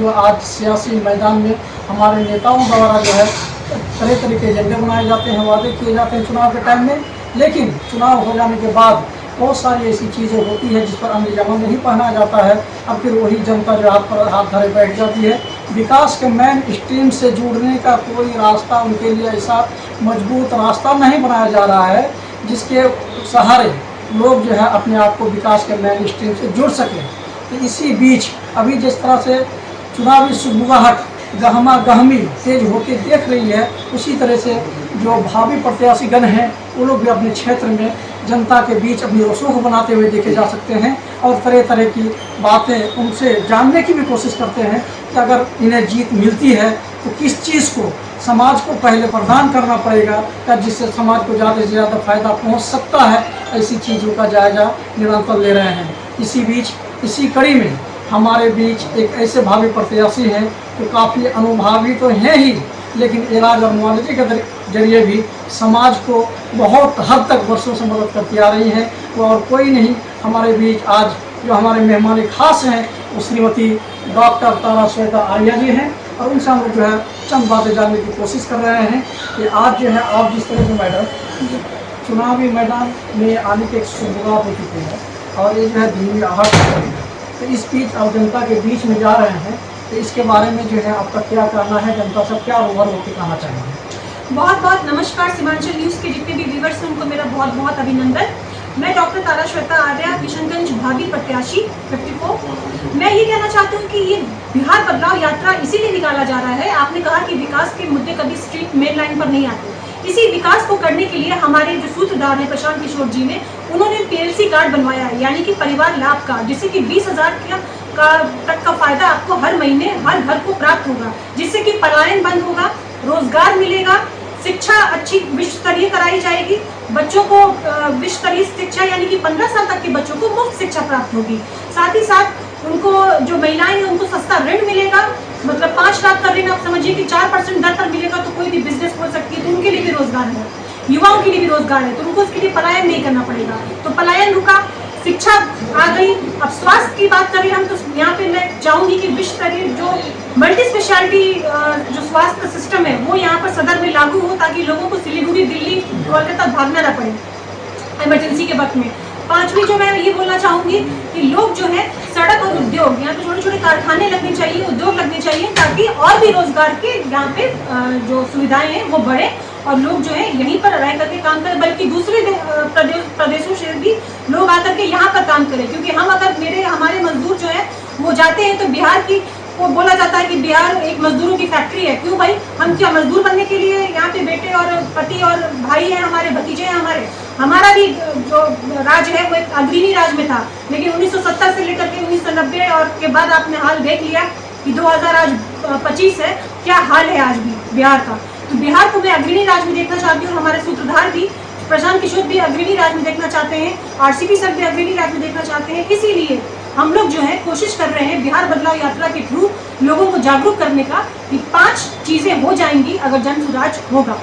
जो आज सियासी मैदान में हमारे नेताओं द्वारा जो है तरह तरह के एजेंडे बनाए जाते हैं, वादे किए जाते हैं चुनाव के टाइम में, लेकिन चुनाव हो जाने के बाद बहुत सारी ऐसी चीज़ें होती है जिस पर अमली जामा नहीं पहना जाता है। अब फिर वही जनता जो हाथ पर हाथ धरे बैठ जाती है। विकास के मेन स्ट्रीम से जुड़ने का कोई रास्ता उनके लिए ऐसा मजबूत रास्ता नहीं बनाया जा रहा है जिसके सहारे लोग जो है अपने आप को विकास के मेन स्ट्रीम से जुड़ सकें। तो इसी बीच अभी जिस तरह से चुनावी सुगबुगाहट गहमा गहमी तेज होती देख रही है, उसी तरह से जो भावी प्रत्याशीगण हैं वो लोग भी अपने क्षेत्र में जनता के बीच अपनी रसूख बनाते हुए देखे जा सकते हैं और तरह तरह की बातें उनसे जानने की भी कोशिश करते हैं कि अगर इन्हें जीत मिलती है तो किस चीज़ को समाज को पहले प्रदान करना पड़ेगा या जिससे समाज को ज़्यादा से ज़्यादा फायदा पहुंच सकता है, ऐसी चीज़ों का जायजा निरंतर ले रहे हैं। इसी बीच इसी कड़ी में हमारे बीच एक ऐसे भावी प्रत्याशी हैं जो काफ़ी अनुभवी तो हैं ही, लेकिन इलाज और मुआवजे के जरिए भी समाज को बहुत हद तक वर्षों से मदद करती आ रही हैं। वो और कोई नहीं, हमारे बीच आज जो हमारे मेहमान खास हैं वो श्रीमती डॉक्टर तारा श्वेता आर्या जी हैं और उनसे हम लोग जो है चंद बातें जानने की कोशिश कर रहे हैं कि आज जो है आप जिस तरह से मैडम चुनावी मैदान में आने की एक शुरुआत हो चुकी है और ये जो है धीमी आहट हो रही है, तो इस बीच आप जनता के बीच में जा रहे हैं, तो इसके बारे में जो है आपका क्या कहना है, जनता से क्या रूबरू होकर कहना चाहेंगे? बहुत बहुत नमस्कार। सीमांचल न्यूज़ के जितने भी व्यूअर्स हैं उनको मेरा बहुत बहुत अभिनंदन। मैं डॉक्टर तारा श्वेता आर्या, किशनगंज भावी प्रत्याशी 54। मैं ये कहना चाहती हूँ कि ये बिहार बदलाव यात्रा इसीलिए निकाला जा रहा है। आपने कहा कि विकास के मुद्दे कभी स्ट्रीट मेन लाइन पर नहीं आते। इसी विकास को करने के लिए हमारे जो सूत्रधार हैं प्रशांत किशोर जी ने, उन्होंने PLC कार्ड बनवाया है, यानी कि परिवार लाभ कार्ड, जिससे कि 20,000 तक का फायदा आपको हर महीने हर घर को प्राप्त होगा, जिससे कि पलायन बंद होगा, रोजगार मिलेगा, शिक्षा अच्छी विश्व स्तरीय कराई जाएगी, बच्चों को विश्व स्तरीय शिक्षा यानी कि 15 साल तक के बच्चों को मुफ्त शिक्षा प्राप्त होगी। साथ ही साथ उनको जो महिलाएं हैं उनको सस्ता ऋण मिलेगा, मतलब 5 लाख का ऋण आप समझिए कि 4% दर पर मिलेगा, तो कोई भी बिजनेस खोल सकती है, तो उनके लिए भी रोजगार है, युवाओं के लिए भी रोजगार है, तो उनको उसके लिए पलायन नहीं करना पड़ेगा। तो पलायन रुका, शिक्षा आ गई। अब स्वास्थ्य की बात करें हम, तो यहाँ पे मैं चाहूंगी कि विश्व स्तरीय जो मल्टी स्पेशलिटी जो स्वास्थ्य सिस्टम है वो यहाँ पर सदर में लागू हो, ताकि लोगों को सिलीगुड़ी, दिल्ली, कोलकाता भागना ना पड़े इमरजेंसी के वक्त में। 5वीं जो मैं ये बोलना चाहूंगी कि लोग जो है सड़क और उद्योग, यहाँ पे छोटे छोटे कारखाने लगने चाहिए, उद्योग लगने चाहिए, ताकि और भी रोजगार के यहाँ पे जो सुविधाएं हैं वो बढ़े और लोग जो है यहीं पर रह करके काम करें, बल्कि दूसरे प्रदेशों से भी लोग आकर के यहाँ पर काम करें। क्योंकि हम अगर हमारे मजदूर जो है वो जाते हैं तो बिहार की वो बोला जाता है कि बिहार एक मजदूरों की फैक्ट्री है। क्यों भाई? हम क्या मजदूर बनने के लिए यहाँ पे बेटे और पति और भाई हैं, हमारे भतीजे हैं, हमारा भी जो राज है वो एक अग्रणी राज में था, लेकिन 1970 से लेकर के 1990 और के बाद आपने हाल देख लिया कि 2025 है, क्या हाल है आज भी बिहार का। तो बिहार को मैं अग्रणी राज में देखना चाहती हूँ, हमारे सूत्रधार भी प्रशांत किशोर भी अग्रणी राज में देखना चाहते हैं, RCP सर भी अग्रणी राज में देखना चाहते हैं। इसीलिए हम लोग जो है कोशिश कर रहे हैं बिहार बदलाव यात्रा के थ्रू लोगों को जागरूक करने का कि 5 चीजें हो जाएंगी अगर जन सुराज होगा।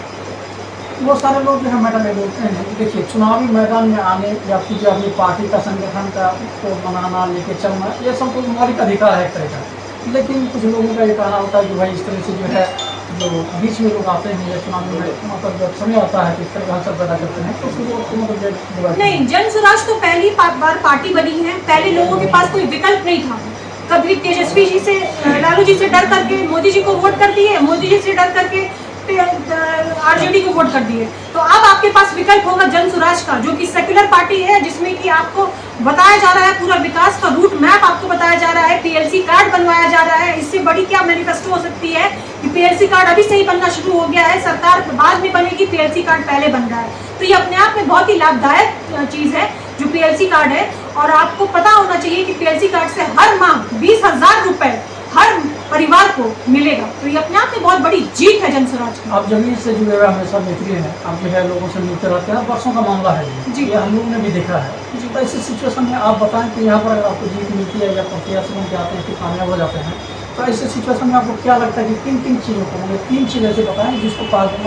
बहुत सारे लोग जो है मैडम ये बोलते हैं कि देखिए चुनावी मैदान में आने या फिर जो अपनी पार्टी का संगठन का को बनाना, लेके चलना, ये सब कुछ मौलिक अधिकार है एक तरह का, लेकिन कुछ लोगों का ये कहना होता है कि भाई इस तरह से जो है जो बीच में लोग आते हैं या चुनाव में मतलब जब समय आता है तो इस तरह का हलचल पैदा करते हैं, तो मतलब नहीं, जन सुराज तो पहली बार पार्टी बनी है, पहले लोगों के पास कोई विकल्प नहीं था। कभी तेजस्वी जी से, लालू जी से डर करके मोदी जी को वोट कर दिए, मोदी जी से डर करके RJD को वोट कर दिए। तो अब आपके पास विकल्प होगा जन सुराज का, जो कि सेक्युलर पार्टी है, जिसमें कि आपको बताया जा रहा है पूरा विकास का रूट मैप आपको बताया जा रहा है, PLC कार्ड बनवाया जा रहा है। इससे बड़ी क्या मैनिफेस्टो हो सकती है कि PLC कार्ड अभी से ही बनना शुरू हो गया है, सरकार बाद में बनेगी, PLC कार्ड पहले बन रहा है। तो ये अपने आप में बहुत ही लाभदायक चीज है जो PLC कार्ड है, और आपको पता होना चाहिए कि PLC कार्ड से हर माह 20,000 रुपए हर परिवार को मिलेगा। तो ये अपने आप में बहुत बड़ी जीत है जन स्वराज की। आप जमीन से जुड़े हुए हमेशा मित्र हैं, आप जो है लोगों से मिलते रहते हैं, वर्षों का मामला है जी, ये हम लोगों ने भी देखा है। तो ऐसी सिचुएशन में आप बताएं कि यहाँ पर अगर आपको जीत मिलती है या प्रत्याशी बन के आते हैं कि कामयाब हो जाते हैं, तो ऐसे सिचुएशन में आपको क्या लगता है कि किन चीज़ों को, मतलब 3 चीज़ ऐसे बताएं जिसको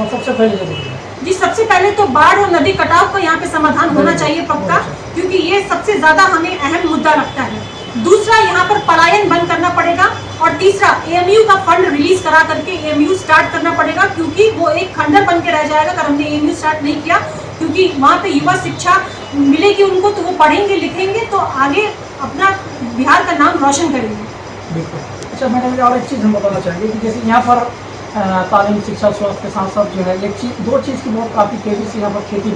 सबसे पहले जरूरी है? जी, सबसे पहले तो बाढ़ और नदी कटाव का यहाँ पे समाधान होना चाहिए पक्का, क्योंकि ये सबसे ज्यादा हमें अहम मुद्दा लगता है। दूसरा, यहाँ पर पलायन बंद करना पड़ेगा। और तीसरा, एएमयू का फंड रिलीज करा करके एएमयू स्टार्ट करना पड़ेगा, क्योंकि वो एक खंडर बन के रह जाएगा अगर हमने एएमयू स्टार्ट नहीं किया। क्योंकि वहाँ पे युवा शिक्षा मिलेगी उनको, तो वो पढ़ेंगे लिखेंगे तो आगे अपना बिहार का नाम रोशन करेंगे। बिल्कुल। अच्छा मैडम, और एक चीज़ हम बताना चाहेंगे कि जैसे यहाँ पर तालीम, शिक्षा, स्वास्थ्य के साथ साथ जो है एक चीज़, दो चीज़ की बहुत काफ़ी तेज़ी से यहाँ पर खेती